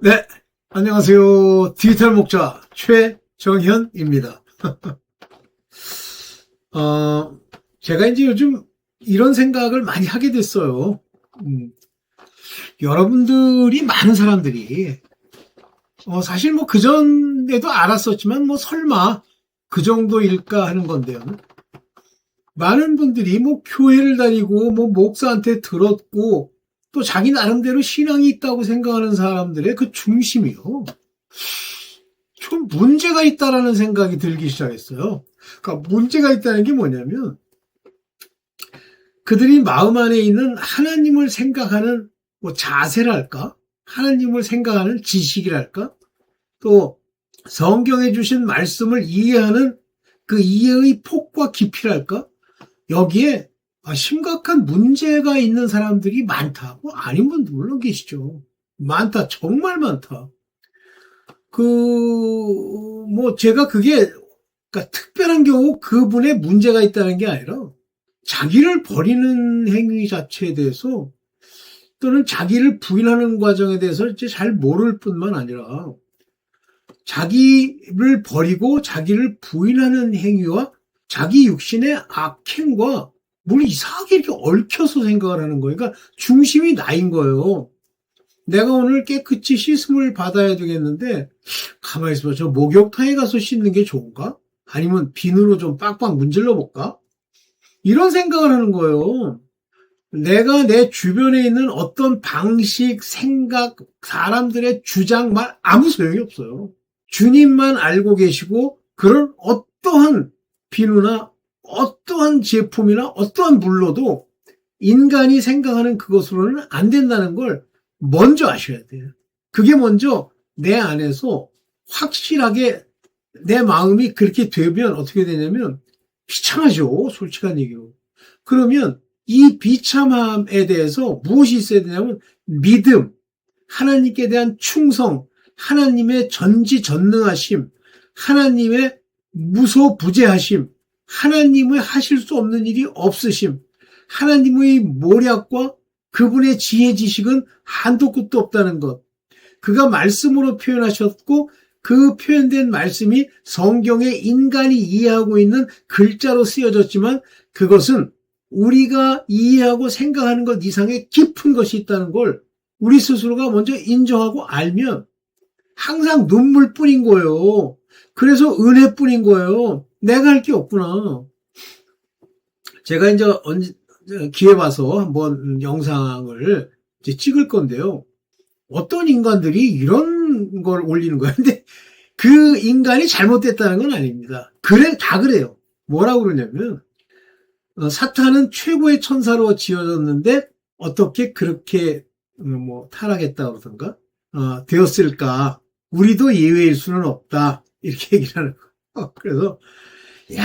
네, 안녕하세요. 디지털 목자 최정현입니다. 제가 이제 요즘 이런 생각을 많이 하게 됐어요. 여러분들이, 많은 사람들이, 사실 뭐 그전에도 알았었지만 뭐 설마 그 정도일까 하는 건데요. 많은 분들이 뭐 교회를 다니고 뭐 목사한테 들었고 또 자기 나름대로 신앙이 있다고 생각하는 사람들의 그 중심이요. 좀 문제가 있다라는 생각이 들기 시작했어요. 그러니까 문제가 있다는 게 뭐냐면 그들이 마음 안에 있는 하나님을 생각하는 뭐 자세랄까? 하나님을 생각하는 지식이랄까? 또 성경에 주신 말씀을 이해하는 그 이해의 폭과 깊이랄까? 여기에 심각한 문제가 있는 사람들이 많다. 뭐 아닌 분도 물론 계시죠. 많다. 정말 많다. 제가 그게, 그러니까 특별한 경우 그분의 문제가 있다는 게 아니라 자기를 버리는 행위 자체에 대해서 또는 자기를 부인하는 과정에 대해서 이제 잘 모를 뿐만 아니라 자기를 버리고 자기를 부인하는 행위와 자기 육신의 악행과 뭘 이상하게 이렇게 얽혀서 생각을 하는 거예요. 그러니까 중심이 나인 거예요. 내가 오늘 깨끗이 씻음을 받아야 되겠는데 가만히 있어봐. 저 목욕탕에 가서 씻는 게 좋은가? 아니면 비누로 좀 빡빡 문질러 볼까? 이런 생각을 하는 거예요. 내가 내 주변에 있는 어떤 방식, 생각, 사람들의 주장, 말 아무 소용이 없어요. 주님만 알고 계시고 그런 어떠한 비누나 어떠한 제품이나 어떠한 물로도 인간이 생각하는 그것으로는 안 된다는 걸 먼저 아셔야 돼요. 그게 먼저 내 안에서 확실하게 내 마음이 그렇게 되면 어떻게 되냐면 비참하죠. 솔직한 얘기로. 그러면 이 비참함에 대해서 무엇이 있어야 되냐면 믿음, 하나님께 대한 충성, 하나님의 전지전능하심, 하나님의 무소부재하심, 하나님의 하실 수 없는 일이 없으심, 하나님의 모략과 그분의 지혜 지식은 한도 끝도 없다는 것. 그가 말씀으로 표현하셨고 그 표현된 말씀이 성경에 인간이 이해하고 있는 글자로 쓰여졌지만 그것은 우리가 이해하고 생각하는 것 이상의 깊은 것이 있다는 걸 우리 스스로가 먼저 인정하고 알면 항상 눈물뿐인 거예요. 그래서 은혜뿐인 거예요. 내가 할 게 없구나. 제가 이제 기회 봐서 한번 영상을 이제 찍을 건데요. 어떤 인간들이 이런 걸 올리는 거야. 근데 그 인간이 잘못됐다는 건 아닙니다. 다 그래요. 뭐라고 그러냐면, 사탄은 최고의 천사로 지어졌는데, 어떻게 그렇게, 타락했다 그러던가, 되었을까. 우리도 예외일 수는 없다. 이렇게 얘기를 하는 거예요. 그래서, 야,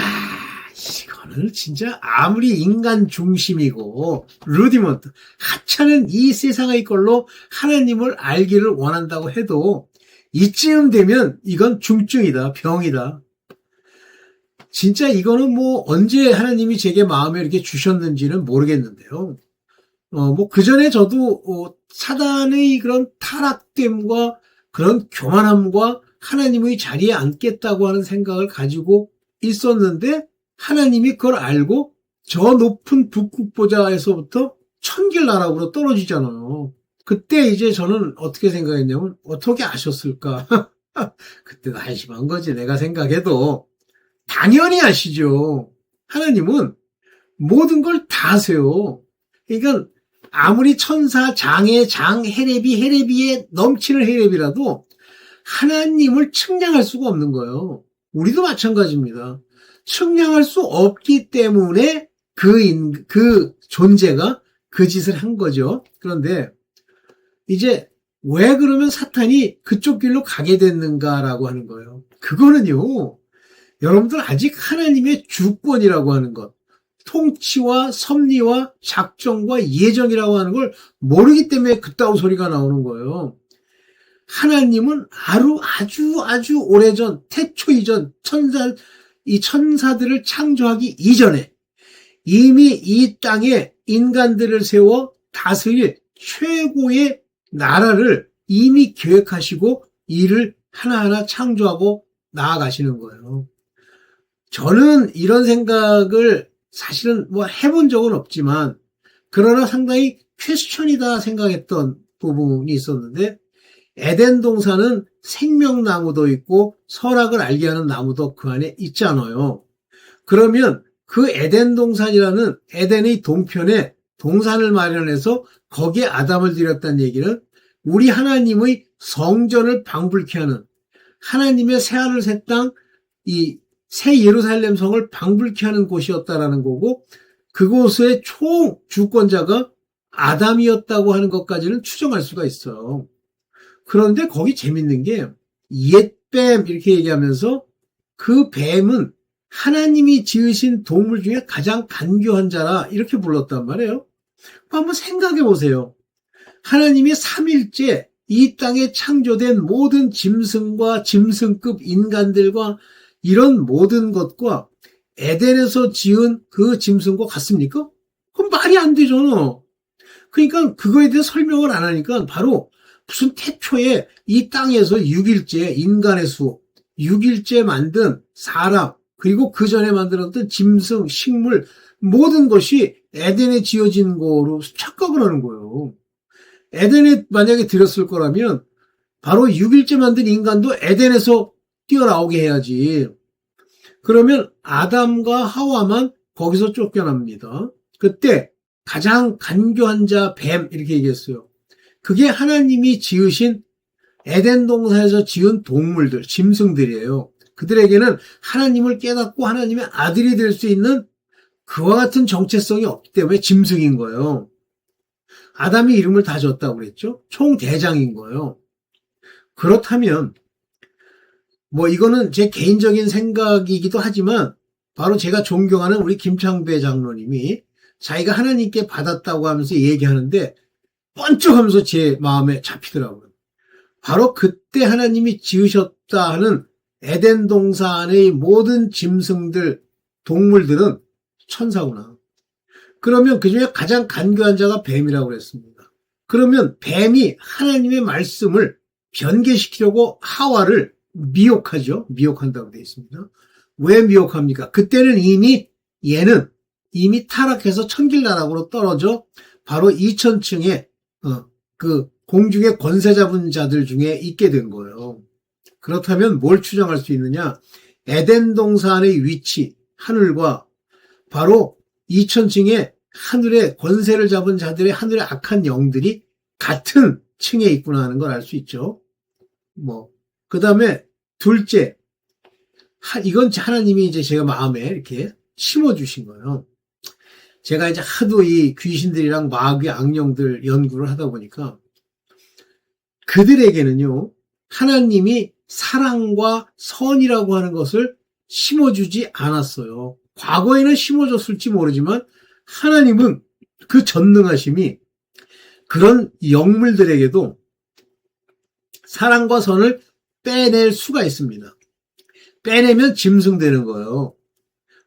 이거는 진짜 아무리 인간 중심이고 루디먼트 하찮은 이 세상의 걸로 하나님을 알기를 원한다고 해도 이쯤 되면 이건 중증이다, 병이다. 진짜 이거는 뭐 언제 하나님이 제게 마음에 이렇게 주셨는지는 모르겠는데요. 그 전에 저도 사단의 그런 타락됨과 그런 교만함과 하나님의 자리에 앉겠다고 하는 생각을 가지고 있었는데 하나님이 그걸 알고 저 높은 북극보좌에서부터 천길 나락으로 떨어지잖아요. 그때 이제 저는 어떻게 생각했냐면 어떻게 아셨을까? 그때도 한심한 거지. 내가 생각해도 당연히 아시죠. 하나님은 모든 걸 다 아세요. 그러니까 아무리 천사, 장애, 헤레비에 넘치는 헤레비라도 하나님을 측량할 수가 없는 거예요. 우리도 마찬가지입니다. 측량할 수 없기 때문에 그 존재가 그 짓을 한 거죠. 그런데 이제 왜 그러면 사탄이 그쪽 길로 가게 됐는가라고 하는 거예요. 그거는요, 여러분들 아직 하나님의 주권이라고 하는 것, 통치와 섭리와 작정과 예정이라고 하는 걸 모르기 때문에 그따구 소리가 나오는 거예요. 하나님은 아주 오래전, 태초 이전, 이 천사들을 창조하기 이전에 이미 이 땅에 인간들을 세워 다스릴 최고의 나라를 이미 계획하시고 일을 하나하나 창조하고 나아가시는 거예요. 저는 이런 생각을 사실은 뭐 해본 적은 없지만 그러나 상당히 퀘스천이다 생각했던 부분이 있었는데 에덴 동산은 생명나무도 있고 선악을 알게 하는 나무도 그 안에 있잖아요. 그러면 그 에덴 동산이라는 에덴의 동편에 동산을 마련해서 거기에 아담을 들였다는 얘기는 우리 하나님의 성전을 방불케 하는 하나님의 새하늘 새 땅, 이 새 예루살렘 성을 방불케 하는 곳이었다라는 거고 그곳의 총 주권자가 아담이었다고 하는 것까지는 추정할 수가 있어요. 그런데 거기 재밌는 게 옛뱀 이렇게 얘기하면서 그 뱀은 하나님이 지으신 동물 중에 가장 간교한 자라 이렇게 불렀단 말이에요. 한번 생각해 보세요. 하나님이 3일째 이 땅에 창조된 모든 짐승과 짐승급 인간들과 이런 모든 것과 에덴에서 지은 그 짐승과 같습니까? 그럼 말이 안 되잖아. 그러니까 그거에 대해 설명을 안 하니까 바로 무슨 태초에 이 땅에서 6일째 인간의 수, 6일째 만든 사람, 그리고 그 전에 만들었던 짐승, 식물 모든 것이 에덴에 지어진 거로 착각을 하는 거예요. 에덴에 만약에 들였을 거라면 바로 6일째 만든 인간도 에덴에서 뛰어나오게 해야지. 그러면 아담과 하와만 거기서 쫓겨납니다. 그때 가장 간교한 자 뱀 이렇게 얘기했어요. 그게 하나님이 지으신 에덴 동산에서 지은 동물들, 짐승들이에요. 그들에게는 하나님을 깨닫고 하나님의 아들이 될 수 있는 그와 같은 정체성이 없기 때문에 짐승인 거예요. 아담이 이름을 다 줬다고 그랬죠. 총대장인 거예요. 그렇다면 뭐 이거는 제 개인적인 생각이기도 하지만 바로 제가 존경하는 우리 김창배 장로님이 자기가 하나님께 받았다고 하면서 얘기하는데 번쩍하면서 제 마음에 잡히더라고요. 바로 그때 하나님이 지으셨다 하는 에덴 동산의 모든 짐승들, 동물들은 천사구나. 그러면 그중에 가장 간교한 자가 뱀이라고 그랬습니다. 그러면 뱀이 하나님의 말씀을 변개시키려고 하와를 미혹하죠. 미혹한다고 되어 있습니다. 왜 미혹합니까? 그때는 얘는 이미 타락해서 천길나락으로 떨어져 바로 2000층에 그 공중에 권세 잡은 자들 중에 있게 된 거예요. 그렇다면 뭘 추정할 수 있느냐? 에덴 동산의 위치, 하늘과 바로 2000층에 하늘에 권세를 잡은 자들의 하늘의 악한 영들이 같은 층에 있구나 하는 걸 알 수 있죠. 그 다음에 둘째, 이건 하나님이 이제 제가 마음에 이렇게 심어주신 거예요. 제가 이제 하도 이 귀신들이랑 마귀 악령들 연구를 하다 보니까 그들에게는요, 하나님이 사랑과 선이라고 하는 것을 심어주지 않았어요. 과거에는 심어줬을지 모르지만 하나님은 그 전능하심이 그런 영물들에게도 사랑과 선을 빼낼 수가 있습니다. 빼내면 짐승 되는 거예요.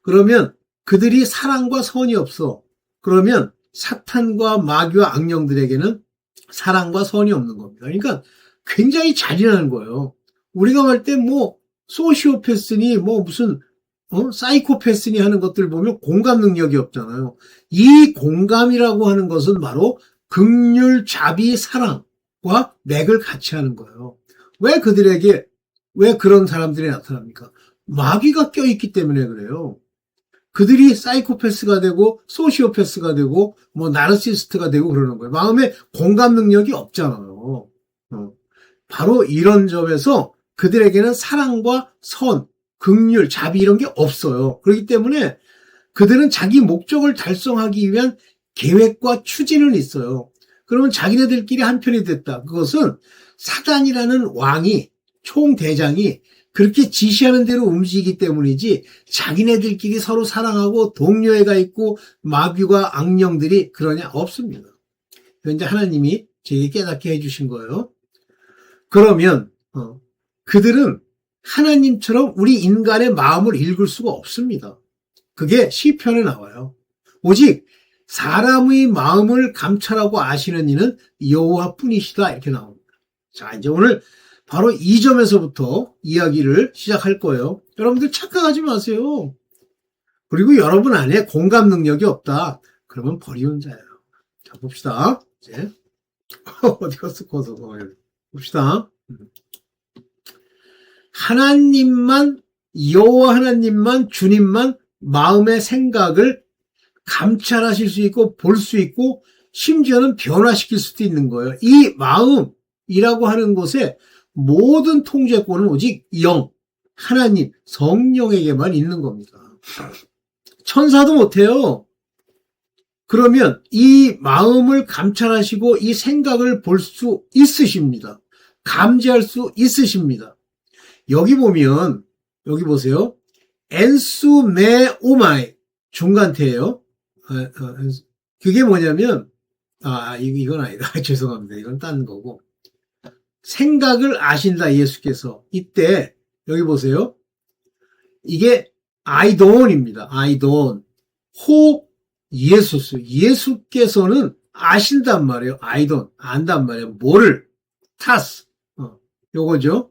그러면 그들이 사랑과 선이 없어. 그러면 사탄과 마귀와 악령들에게는 사랑과 선이 없는 겁니다. 그러니까 굉장히 잔인한 거예요. 우리가 볼 때 소시오패스니 무슨 사이코패스니 하는 것들 보면 공감 능력이 없잖아요. 이 공감이라고 하는 것은 바로 긍휼, 자비, 사랑과 맥을 같이 하는 거예요. 왜 그런 사람들이 나타납니까? 마귀가 껴있기 때문에 그래요. 그들이 사이코패스가 되고 소시오패스가 되고 나르시스트가 되고 그러는 거예요. 마음에 공감 능력이 없잖아요. 바로 이런 점에서 그들에게는 사랑과 선, 긍휼, 자비 이런 게 없어요. 그렇기 때문에 그들은 자기 목적을 달성하기 위한 계획과 추진은 있어요. 그러면 자기네들끼리 한편이 됐다. 그것은 사단이라는 왕이, 총대장이 그렇게 지시하는 대로 움직이기 때문이지 자기네들끼리 서로 사랑하고 동료애가 있고 마귀와 악령들이 그러냐? 없습니다. 이제 하나님이 제게 깨닫게 해주신 거예요. 그러면 그들은 하나님처럼 우리 인간의 마음을 읽을 수가 없습니다. 그게 시편에 나와요. 오직 사람의 마음을 감찰하고 아시는 이는 여호와뿐이시다 이렇게 나옵니다. 자, 이제 오늘 바로 이 점에서부터 이야기를 시작할 거예요. 여러분들 착각하지 마세요. 그리고 여러분 안에 공감 능력이 없다. 그러면 버리운 자예요. 자, 봅시다. 이제 어디 갔어? 봅시다. 하나님만, 여호와 하나님만, 주님만 마음의 생각을 감찰하실 수 있고 볼 수 있고 심지어는 변화시킬 수도 있는 거예요. 이 마음이라고 하는 곳에 모든 통제권은 오직 영, 하나님, 성령에게만 있는 겁니다. 천사도 못해요. 그러면 이 마음을 감찰하시고 이 생각을 볼 수 있으십니다. 감지할 수 있으십니다. 여기 보면, 여기 보세요. 엔수메오마이 중간태예요. 그게 뭐냐면, 이건 아니다. 죄송합니다. 이건 딴 거고. 생각을 아신다, 예수께서. 이때, 여기 보세요. 이게 I don't입니다. I don't. 예수께서는 아신단 말이에요. I don't. 안단 말이에요. 뭐를? 타스. 요거죠.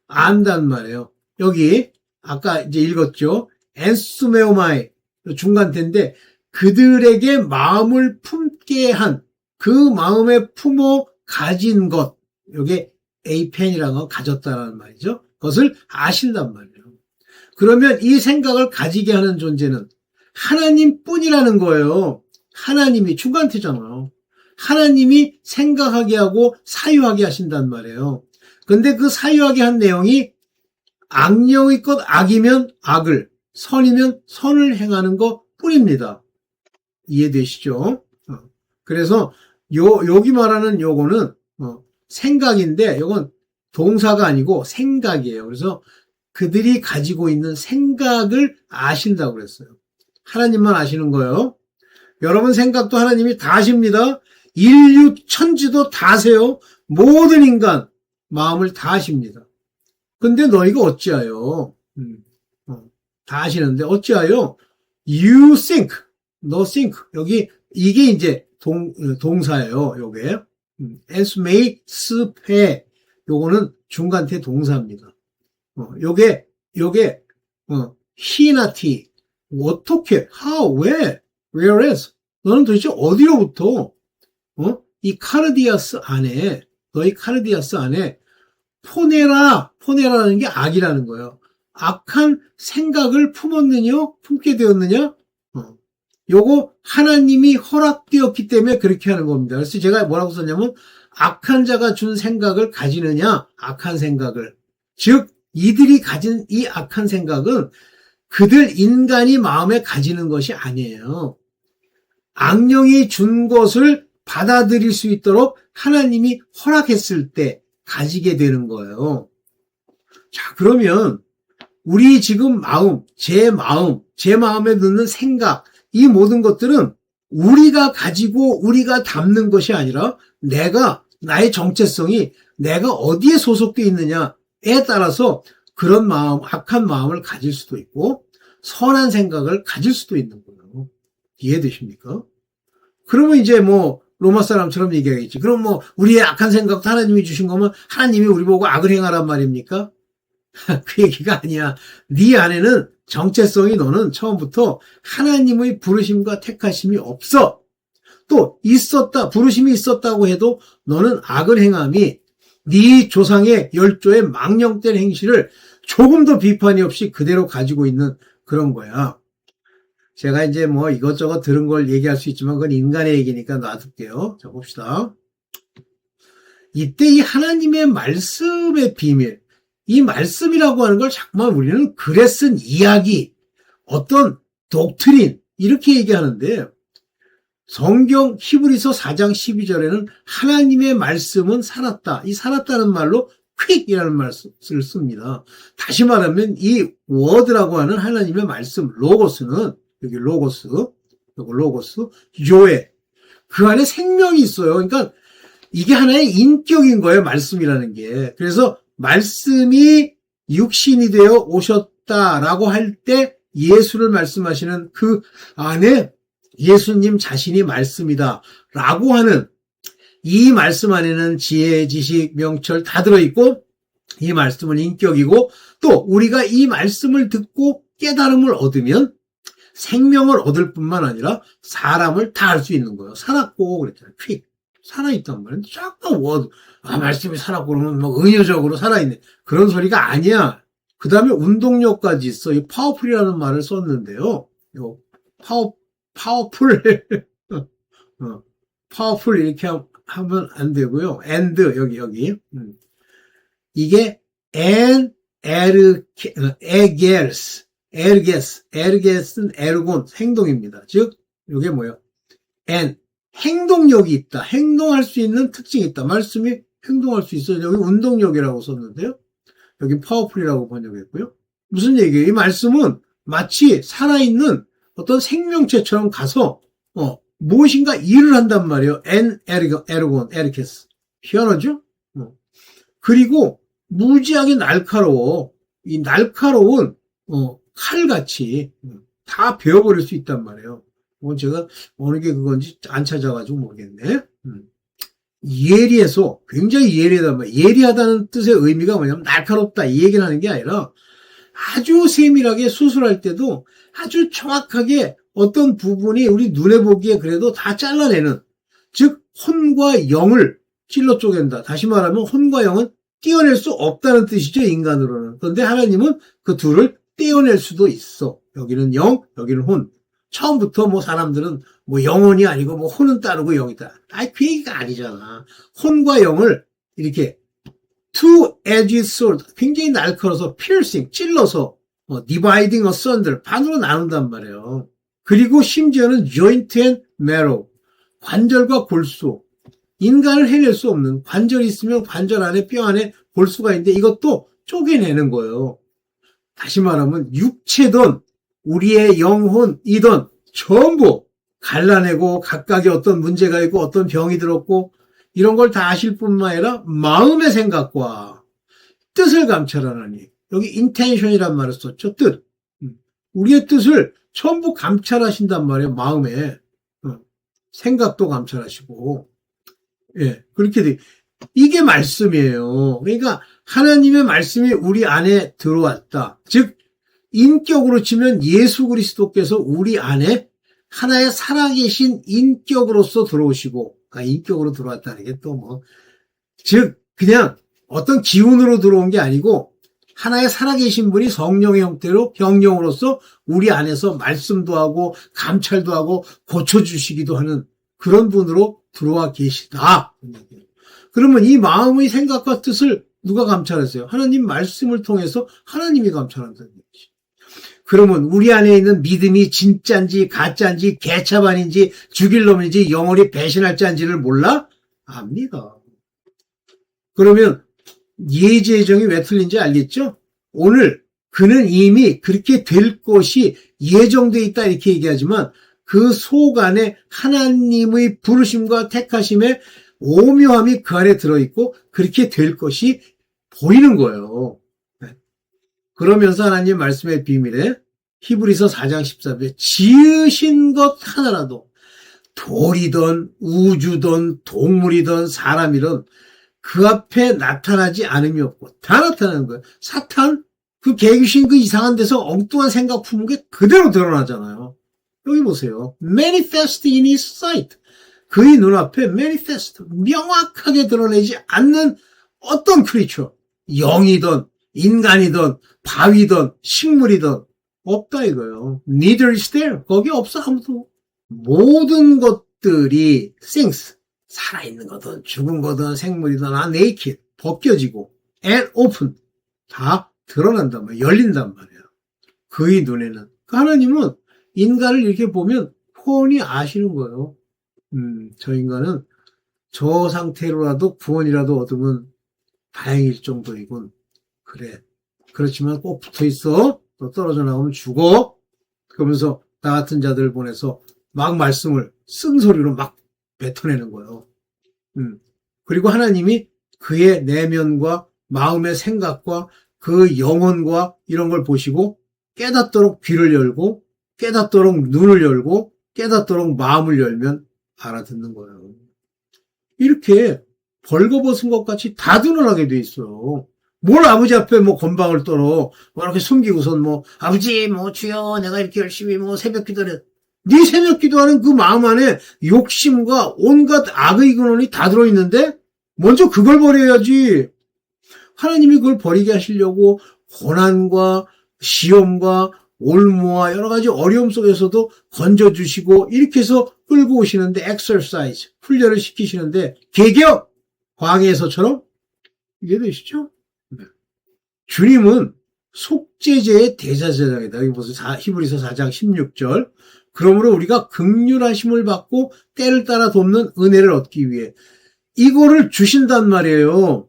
안단 말이에요. 여기, 아까 이제 읽었죠. 엔수메오마이. 중간태인데, 그들에게 마음을 품게 한, 그 마음에 품어 가진 것. 요게 에이펜이라는 거 가졌다라는 말이죠. 그것을 아신단 말이에요. 그러면 이 생각을 가지게 하는 존재는 하나님뿐이라는 거예요. 하나님이 중간태잖아요. 하나님이 생각하게 하고 사유하게 하신단 말이에요. 근데 그 사유하게 한 내용이 악령의 것 악이면 악을, 선이면 선을 행하는 것 뿐입니다. 이해되시죠? 그래서 여기 말하는 요거는 생각인데 요건 동사가 아니고 생각이에요. 그래서 그들이 가지고 있는 생각을 아신다고 그랬어요. 하나님만 아시는 거예요. 여러분 생각도 하나님이 다 아십니다. 인류 천지도 다 아세요. 모든 인간 마음을 다 아십니다. 근데 너희가 어찌하여 다 아시는데 어찌하여 you think, no think 여기 이게 이제 동사예요. 요게 엔스메이 스페 요거는 중간태 동사입니다. 요게 he나 t 어떻게 how 왜 whereas 너는 도대체 어디로부터 이 카르디아스 안에 너희 카르디아스 안에 포네라는 게 악이라는 거예요. 악한 생각을 품게 되었느냐? 요거 하나님이 허락되었기 때문에 그렇게 하는 겁니다. 그래서 제가 뭐라고 썼냐면 악한 자가 준 생각을 가지느냐? 악한 생각을. 즉 이들이 가진 이 악한 생각은 그들 인간이 마음에 가지는 것이 아니에요. 악령이 준 것을 받아들일 수 있도록 하나님이 허락했을 때 가지게 되는 거예요. 자, 그러면 우리 지금 제 마음에 드는 생각, 이 모든 것들은 우리가 가지고 우리가 담는 것이 아니라 나의 정체성이 내가 어디에 소속되어 있느냐에 따라서 그런 악한 마음을 가질 수도 있고 선한 생각을 가질 수도 있는 거예요. 이해되십니까? 그러면 이제 로마 사람처럼 얘기하겠지. 그럼 우리의 악한 생각도 하나님이 주신 거면 하나님이 우리 보고 악을 행하란 말입니까? 그 얘기가 아니야. 네 안에는 정체성이 너는 처음부터 하나님의 부르심과 택하심이 없어. 또 부르심이 있었다고 해도 너는 악을 행함이 네 조상의 열조의 망령된 행실을 조금도 비판이 없이 그대로 가지고 있는 그런 거야. 제가 이제 이것저것 들은 걸 얘기할 수 있지만 그건 인간의 얘기니까 놔둘게요. 자, 봅시다. 이때 이 하나님의 말씀의 비밀, 이 말씀이라고 하는 걸 자꾸만 우리는 글에 쓴 이야기, 어떤 독트린 이렇게 얘기하는데 성경 히브리서 4장 12절에는 하나님의 말씀은 살았다. 이 살았다는 말로 quick이라는 말을 씁니다. 다시 말하면 이 word라고 하는 하나님의 말씀, 로고스는 여기 로고스, 요에 그 안에 생명이 있어요. 그러니까 이게 하나의 인격인 거예요. 말씀이라는 게. 그래서 말씀이 육신이 되어 오셨다라고 할 때 예수를 말씀하시는 그 안에 예수님 자신이 말씀이다라고 하는 이 말씀 안에는 지혜, 지식, 명철 다 들어있고 이 말씀은 인격이고 또 우리가 이 말씀을 듣고 깨달음을 얻으면 생명을 얻을 뿐만 아니라 사람을 다 할 수 있는 거예요. 살았고 그랬잖아요. 퀵. 살아있단 말이에요. 잠깐 말씀이 살았고 그러면 뭐 은유적으로 살아있네. 그런 소리가 아니야. 그 다음에 운동력까지 있어. 이 파워풀이라는 말을 썼는데요. 요 파워풀 파워풀 이렇게 하면 안 되고요. and 여기 이게 and 에르게스는 에르곤 행동입니다. 즉 이게 뭐예요? and 행동력이 있다. 행동할 수 있는 특징이 있다. 말씀이 행동할 수 있어요. 여기 운동력이라고 썼는데요. 여기 파워풀이라고 번역했고요. 무슨 얘기예요? 이 말씀은 마치 살아있는 어떤 생명체처럼 가서 무엇인가 일을 한단 말이에요. 에르게스. 희한하죠? 그리고 무지하게 날카로워. 이 날카로운 칼같이 다 베어버릴 수 있단 말이에요. 제가 어느 게 그건지 안 찾아가지고 모르겠네. 예리해서 굉장히 예리하단 말이에요. 예리하다는 뜻의 의미가 뭐냐면 날카롭다 이 얘기를 하는 게 아니라 아주 세밀하게 수술할 때도 아주 정확하게 어떤 부분이 우리 눈에 보기에 그래도 다 잘라내는, 즉 혼과 영을 찔러 쪼갠다. 다시 말하면 혼과 영은 떼어낼 수 없다는 뜻이죠, 인간으로는. 그런데 하나님은 그 둘을 떼어낼 수도 있어. 여기는 영, 여기는 혼. 처음부터 뭐 사람들은 뭐 영혼이 아니고 뭐 혼은 따르고 영이다. 그 얘기가 아니잖아. 혼과 영을 이렇게 two-edged sword, 굉장히 날카로워서 piercing, 찔러서 dividing asunder, 반으로 나눈단 말이에요. 그리고 심지어는 joint and marrow, 관절과 골수. 인간을 해낼 수 없는, 관절이 있으면 관절 안에 뼈 안에 골수가 있는데 이것도 쪼개내는 거예요. 다시 말하면 육체든 우리의 영혼이든 전부 갈라내고 각각의 어떤 문제가 있고 어떤 병이 들었고 이런 걸 다 아실 뿐만 아니라 마음의 생각과 뜻을 감찰하나니, 여기 intention이란 말을 썼죠. 뜻. 우리의 뜻을 전부 감찰하신단 말이에요. 마음에. 생각도 감찰하시고. 예, 그렇게 돼. 이게 말씀이에요. 그러니까 하나님의 말씀이 우리 안에 들어왔다. 즉 인격으로 치면 예수 그리스도께서 우리 안에 하나의 살아계신 인격으로서 들어오시고, 인격으로 들어왔다는 게 또 뭐, 즉 그냥 어떤 기운으로 들어온 게 아니고 하나의 살아계신 분이 성령의 형태로 형령으로서 우리 안에서 말씀도 하고 감찰도 하고 고쳐주시기도 하는 그런 분으로 들어와 계시다. 그러면 이 마음의 생각과 뜻을 누가 감찰했어요? 하나님 말씀을 통해서 하나님이 감찰한다는 거지. 그러면 우리 안에 있는 믿음이 진짜인지 가짜인지 개차반인지 죽일 놈인지 영원히 배신할 자인지를 몰라? 압니다. 그러면 예지의 정이 왜 틀린지 알겠죠? 오늘 그는 이미 그렇게 될 것이 예정돼 있다 이렇게 얘기하지만 그 속 안에 하나님의 부르심과 택하심의 오묘함이 그 안에 들어있고 그렇게 될 것이 보이는 거예요. 그러면서 하나님 말씀의 비밀에 히브리서 4장 14절에 지으신 것 하나라도 돌이든 우주든 동물이든 사람이든 그 앞에 나타나지 않음이 없고 다 나타나는 거예요. 사탄 그 개귀신 그 이상한 데서 엉뚱한 생각 품은 게 그대로 드러나잖아요. 여기 보세요. manifest in his sight. 그의 눈앞에 manifest, 명확하게 드러내지 않는 어떤 크리처, 영이든 인간이든 바위든 식물이든 없다 이거예요. Neither is there. 거기 없어 아무도. 모든 것들이 things, 살아있는 거든 죽은 거든 생물이든 naked, 벗겨지고 and open, 다 드러난단 말이에요. 열린단 말이에요. 그의 눈에는. 하나님은 인간을 이렇게 보면 훤히 아시는 거예요. 저 인간은 저 상태로라도 구원이라도 얻으면 다행일 정도이군. 그래. 그렇지만 꼭 붙어 있어. 또 떨어져 나오면 죽어. 그러면서 나 같은 자들을 보내서 막 말씀을 쓴소리로 막 뱉어내는 거예요. 그리고 하나님이 그의 내면과 마음의 생각과 그 영혼과 이런 걸 보시고 깨닫도록 귀를 열고 깨닫도록 눈을 열고 깨닫도록 마음을 열면 알아듣는 거예요. 이렇게 벌거벗은 것 같이 다 드러나게 돼 있어요. 뭘 아버지 앞에 뭐 건방을 떨어, 뭐 이렇게 숨기고선 뭐, 아버지, 뭐, 주여, 내가 이렇게 열심히 뭐 새벽 기도를, 네 새벽 기도하는 그 마음 안에 욕심과 온갖 악의 근원이 다 들어있는데, 먼저 그걸 버려야지. 하나님이 그걸 버리게 하시려고 고난과 시험과 올무와 여러 가지 어려움 속에서도 건져주시고, 이렇게 해서 끌고 오시는데, exercise, 훈련을 시키시는데, 개격! 광야에서처럼 이해되시죠? 주님은 속죄제의 대제사장이다. 여기 보세요. 히브리서 4장 16절. 그러므로 우리가 긍휼하심을 받고 때를 따라 돕는 은혜를 얻기 위해 이거를 주신단 말이에요.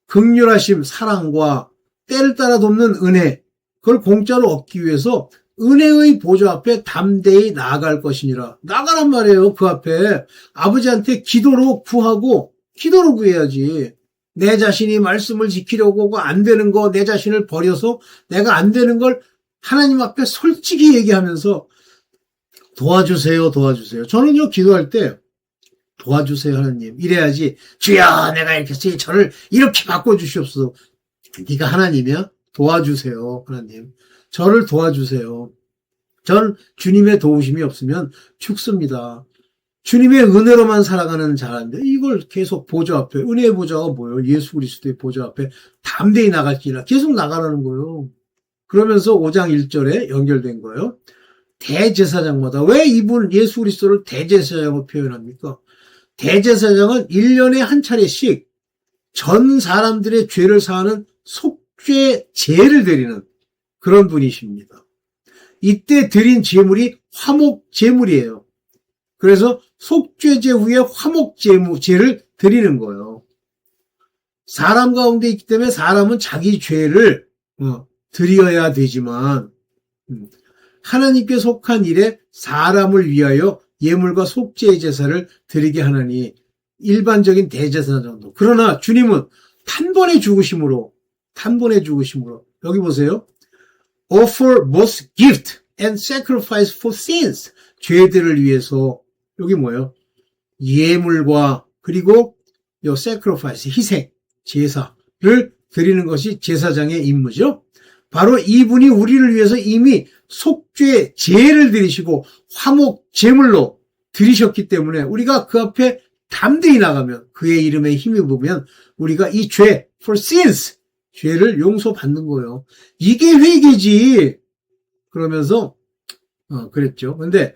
긍휼하심, 사랑과 때를 따라 돕는 은혜, 그걸 공짜로 얻기 위해서 은혜의 보좌 앞에 담대히 나아갈 것이니라. 나가란 말이에요. 그 앞에 아버지한테 기도로 구하고, 기도로 구해야지. 내 자신이 말씀을 지키려고 안 되는 거, 내 자신을 버려서 내가 안 되는 걸 하나님 앞에 솔직히 얘기하면서 도와주세요, 도와주세요. 저는요, 기도할 때 도와주세요, 하나님. 이래야지. 주여, 내가 이렇게 했으니 저를 이렇게 바꿔주시옵소서. 네가 하나님이야? 도와주세요, 하나님. 저를 도와주세요. 전 주님의 도우심이 없으면 죽습니다. 주님의 은혜로만 살아가는 자라는데 이걸 계속 보좌 앞에, 은혜의 보좌가 뭐예요? 예수 그리스도의 보좌 앞에 담대히 나갈지라 계속 나가라는 거예요. 그러면서 5장 1절에 연결된 거예요. 대제사장마다, 왜 이분 예수 그리스도를 대제사장으로 표현합니까? 대제사장은 1년에 한 차례씩 전 사람들의 죄를 사하는 속죄제를 드리는 그런 분이십니다. 이때 드린 제물이 화목제물이에요. 그래서 속죄제 후에 화목제를 드리는 거예요. 사람 가운데 있기 때문에 사람은 자기 죄를 드려야 되지만 하나님께 속한 일에 사람을 위하여 예물과 속죄의 제사를 드리게 하나니 일반적인 대제사장 정도. 그러나 주님은 단번에 죽으심으로 여기 보세요. offer both gift and sacrifice for sins. 죄들을 위해서, 여기 뭐예요? 예물과 그리고 요 sacrifice, 희생, 제사를 드리는 것이 제사장의 임무죠. 바로 이분이 우리를 위해서 이미 속죄 제를 드리시고 화목 제물로 드리셨기 때문에 우리가 그 앞에 담대히 나가면, 그의 이름에 힘입으면 우리가 이 죄, for sins, 죄를 용서받는 거예요. 이게 회개지. 그러면서 그랬죠. 근데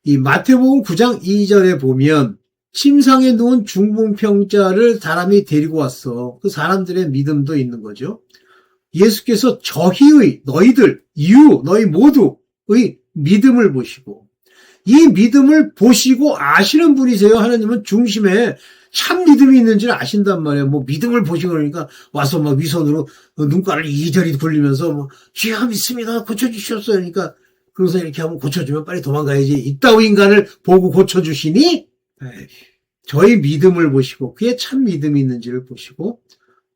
이 마태복음 9장 2절에 보면 침상에 누운 중풍병자를 사람이 데리고 왔어. 그 사람들의 믿음도 있는 거죠. 예수께서 저희의, 너희들, 너희 모두의 믿음을 보시고, 이 믿음을 보시고 아시는 분이세요. 하나님은 중심에 참 믿음이 있는지를 아신단 말이에요. 뭐 믿음을 보시고 그러니까 와서 막 위선으로 눈가를 이리저리 굴리면서 뭐 주여 믿습니다, 고쳐주셨어요. 그러니까 그래서 이렇게 하면 고쳐주면 빨리 도망가야지. 이따위 인간을 보고 고쳐주시니? 저희 믿음을 보시고 그의 참 믿음이 있는지를 보시고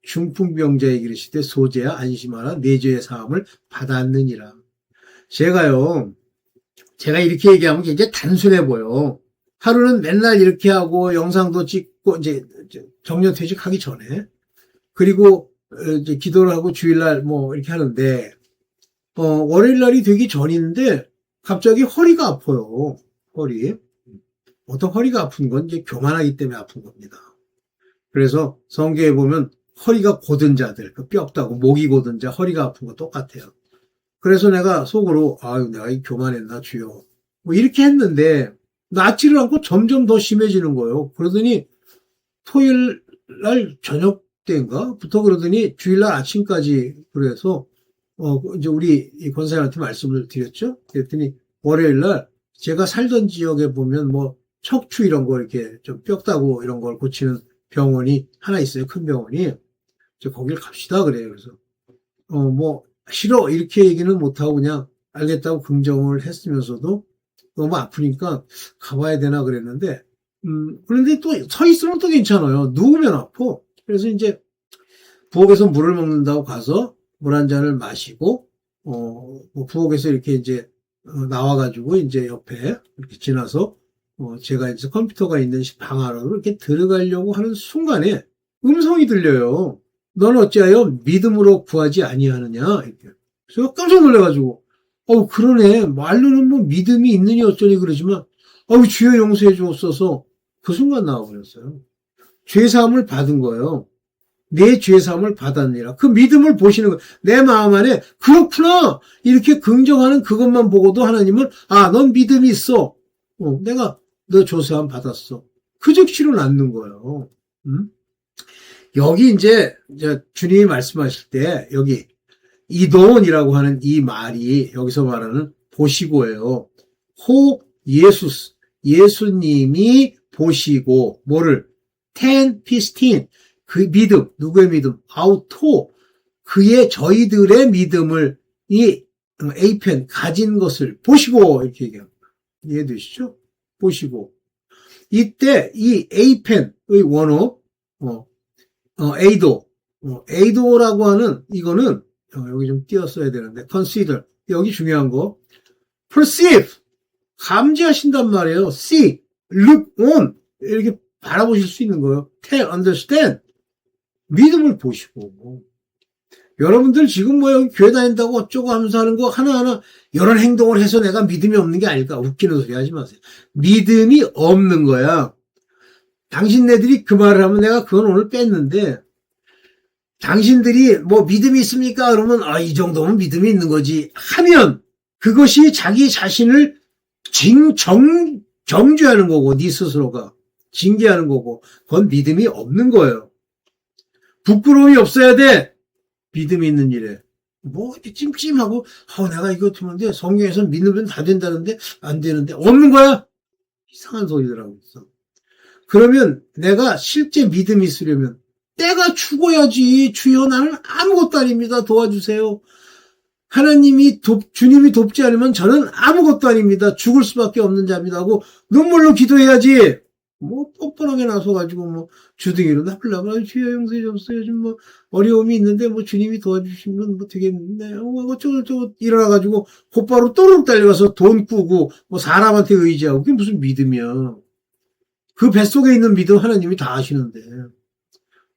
중풍병자에게 이르시되 소재야 안심하라, 내 죄의 사함을 받았느니라. 제가 이렇게 얘기하면 굉장히 단순해 보여. 하루는 맨날 이렇게 하고 영상도 찍고 이제 정년퇴직하기 전에, 그리고 이제 기도를 하고 주일날 뭐 이렇게 하는데 월요일날이 되기 전인데 갑자기 허리가 아파요. 보통 허리가 아픈 건 이제 교만하기 때문에 아픈 겁니다. 그래서 성경에 보면 허리가 곧은 자들, 뼈다고 목이 곧은 자, 허리가 아픈 거 똑같아요. 그래서 내가 속으로 내가 교만했나 주여, 뭐 이렇게 했는데 낫지를 않고 점점 더 심해지는 거예요. 그러더니 토요일 날 저녁 때인가부터 그러더니 주일날 아침까지, 그래서 이제 우리 권사님한테 말씀을 드렸죠. 그랬더니 월요일 날 제가 살던 지역에 보면 뭐 척추 이런 거 이렇게 좀 뼈다고 이런 걸 고치는 병원이 하나 있어요. 큰 병원이. 거길 갑시다 그래요. 그래서 뭐 싫어 이렇게 얘기는 못하고 그냥 알겠다고 긍정을 했으면서도 너무 아프니까 가봐야 되나 그랬는데 그런데 또 서 있으면 또 괜찮아요. 누우면 아파. 그래서 이제 부엌에서 물을 먹는다고 가서 물 한 잔을 마시고 뭐 부엌에서 이렇게 이제 나와가지고 이제 옆에 이렇게 지나서 제가 이제 컴퓨터가 있는 방 안으로 이렇게 들어가려고 하는 순간에 음성이 들려요. 넌 어찌하여 믿음으로 구하지 아니하느냐? 이렇게. 그래서 깜짝 놀래가지고, 그러네. 말로는 뭐 믿음이 있느니 어쩌니 그러지만, 주여 용서해 주옵소서. 그 순간 나와버렸어요. 죄사함을 받은 거예요. 내 죄사함을 받았느니라. 그 믿음을 보시는 거예요. 내 마음 안에, 그렇구나! 이렇게 긍정하는 그것만 보고도 하나님은, 넌 믿음이 있어. 내가 너 죄사함 받았어. 그 즉시로 낫는 거예요. 여기 이제 주님이 말씀하실 때, 여기, 이도원이라고 하는 이 말이 여기서 말하는 보시고예요. 예수님이 보시고 뭐를 텐 피스틴 그 믿음 누구의 믿음 아우토 그의 저희들의 믿음을 이 에이펜 가진 것을 보시고 이렇게 얘기합니다. 이해되시죠? 보시고 이때 이 에이펜의 원어 에이도라고 하는 이거는 여기 좀 띄었어야 되는데 consider 여기 중요한 거 perceive 감지하신단 말이에요. see, look on 이렇게 바라보실 수 있는 거예요. tell, understand 믿음을 보시고 여러분들 지금 뭐 여기 교회 다닌다고 어쩌고 하면서 하는 거 하나하나 이런 행동을 해서 내가 믿음이 없는 게 아닐까 웃기는 소리 하지 마세요. 믿음이 없는 거야. 당신네들이 그 말을 하면 내가 그건 오늘 뺐는데 당신들이 뭐 믿음이 있습니까? 그러면 이 정도면 믿음이 있는 거지 하면 그것이 자기 자신을 정죄하는 거고 네 스스로가 징계하는 거고 그건 믿음이 없는 거예요. 부끄러움이 없어야 돼. 믿음이 있는 일에 뭐 찜찜하고 내가 이거 듣는데 성경에서는 믿으면 다 된다는데 안 되는데 없는 거야. 이상한 소리들 하고 있어. 그러면 내가 실제 믿음이 있으려면 때가 죽어야지. 주여 나는 아무것도 아닙니다. 도와주세요. 주님이 돕지 않으면 저는 아무것도 아닙니다. 죽을 수밖에 없는 자입니다 하고 눈물로 기도해야지. 뭐 뻔뻔하게 나서가지고 뭐 주둥이로 나불나불 주여 용서해 줬어요. 요즘 뭐 어려움이 있는데 뭐 주님이 도와주시면 뭐 되겠는데 어쩌고 일어나가지고 곧바로 또르륵 달려가서 돈 꾸고 뭐 사람한테 의지하고 그게 무슨 믿음이야. 그 뱃속에 있는 믿음 하나님이 다 아시는데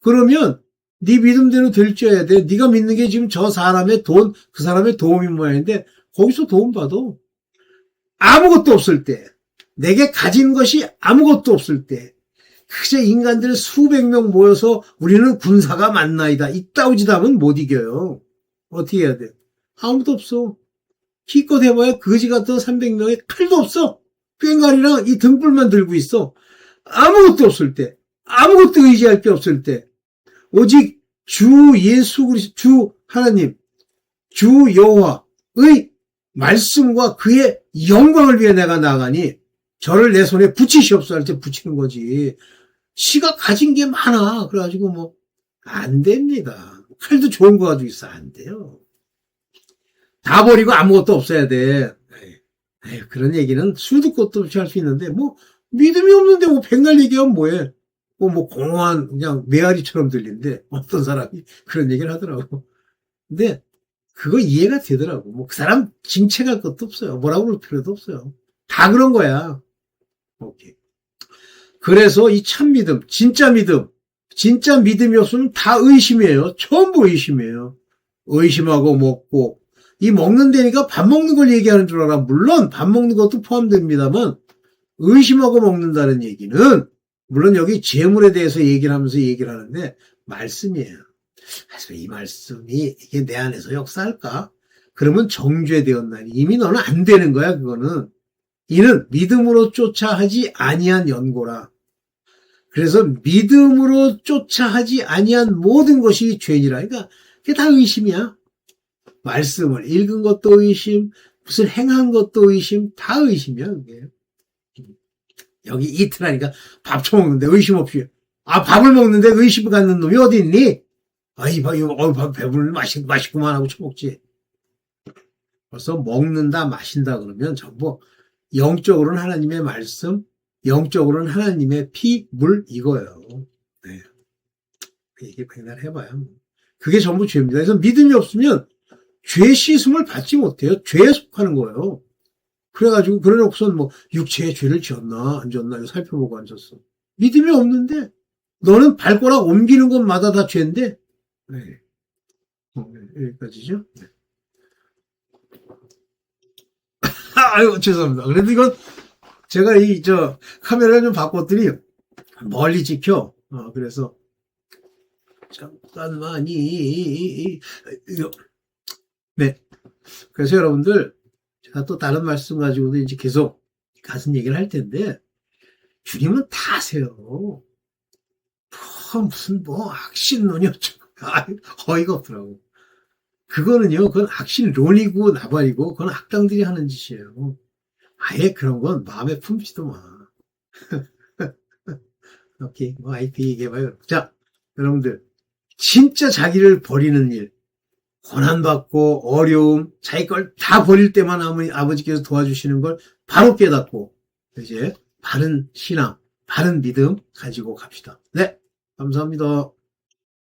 그러면 네 믿음대로 될지어야 돼. 네가 믿는 게 지금 저 사람의 돈, 그 사람의 도움인 모양인데 거기서 도움 받아. 아무것도 없을 때, 내게 가진 것이 아무것도 없을 때, 그저 인간들 수백 명 모여서 우리는 군사가 많나이다. 이따오지도 하면 못 이겨요. 어떻게 해야 돼? 아무도 없어. 기껏 해봐야 거지 같은 300명에 칼도 없어. 꽹과리랑 이 등불만 들고 있어. 아무것도 없을 때, 아무것도 의지할 게 없을 때, 오직 주 예수 그리스도 주 하나님 주 여호와의 말씀과 그의 영광을 위해 내가 나가니 저를 내 손에 붙이시옵소서 할 때 붙이는 거지. 시가 가진 게 많아. 그래가지고 뭐 안 됩니다. 칼도 좋은 거 가지고 있어. 안 돼요. 다 버리고 아무것도 없어야 돼. 그런 얘기는 수도 것도 없이 할 수 있는데 뭐 믿음이 없는데 뭐 백날 얘기하면 뭐해. 뭐 공허한 그냥 메아리처럼 들리는데 어떤 사람이 그런 얘기를 하더라고. 근데 그거 이해가 되더라고. 뭐 그 사람 징책할 것도 없어요. 뭐라고 그럴 필요도 없어요. 다 그런 거야. 오케이. 그래서 이 참 믿음, 진짜 믿음이 없으면 다 의심이에요. 전부 의심이에요. 의심하고 먹고 이 먹는 데니까 밥 먹는 걸 얘기하는 줄 알아. 물론 밥 먹는 것도 포함됩니다만 의심하고 먹는다는 얘기는 물론 여기 재물에 대해서 얘기를 하면서 얘기를 하는데 말씀이에요. 그래서 이 말씀이 이게 내 안에서 역사할까? 그러면 정죄되었나니 이미 너는 안 되는 거야. 그거는 이는 믿음으로 쫓아 하지 아니한 연고라. 그래서 믿음으로 쫓아 하지 아니한 모든 것이 죄니라. 그러니까 그게 다 의심이야. 말씀을 읽은 것도 의심, 무슨 행한 것도 의심, 다 의심이야. 그게. 여기 이틀하니까 밥 처먹는데 의심 없이 밥을 먹는데 의심을 갖는 놈이 어디 있니? 밥 배부르니 맛있구만 하고 처먹지. 벌써 먹는다 마신다 그러면 전부 영적으로는 하나님의 말씀, 영적으로는 하나님의 피, 물 이거예요. 네. 그 얘기 백날 해봐요. 그게 전부 죄입니다. 그래서 믿음이 없으면 죄 씻음을 받지 못해요. 죄에 속하는 거예요. 그래가지고 그러고선 뭐 육체의 죄를 지었나 안 지었나 이거 살펴보고 앉았어. 믿음이 없는데 너는 발가락 옮기는 것마다 다 죄인데. 네. 여기까지죠. 네. 아유 죄송합니다. 그래도 이건 제가 카메라 좀 바꿨더니 멀리 찍혀. 그래서 잠깐만이 네. 그래서 여러분들 제가 또 다른 말씀 가지고도 이제 계속 가슴 얘기를 할 텐데 주님은 다 아세요. 무슨 악신론이 어쩌고 어이가 없더라고. 그거는요, 그건 악신론이고 나발이고 그건 악당들이 하는 짓이에요. 아예 그런 건 마음에 품지도 마. 오케이, IP 얘기해봐요. 자, 여러분들 진짜 자기를 버리는 일, 고난받고 어려움, 자기 걸 다 버릴 때만 아버지께서 도와주시는 걸 바로 깨닫고 이제 바른 신앙, 바른 믿음 가지고 갑시다. 네, 감사합니다.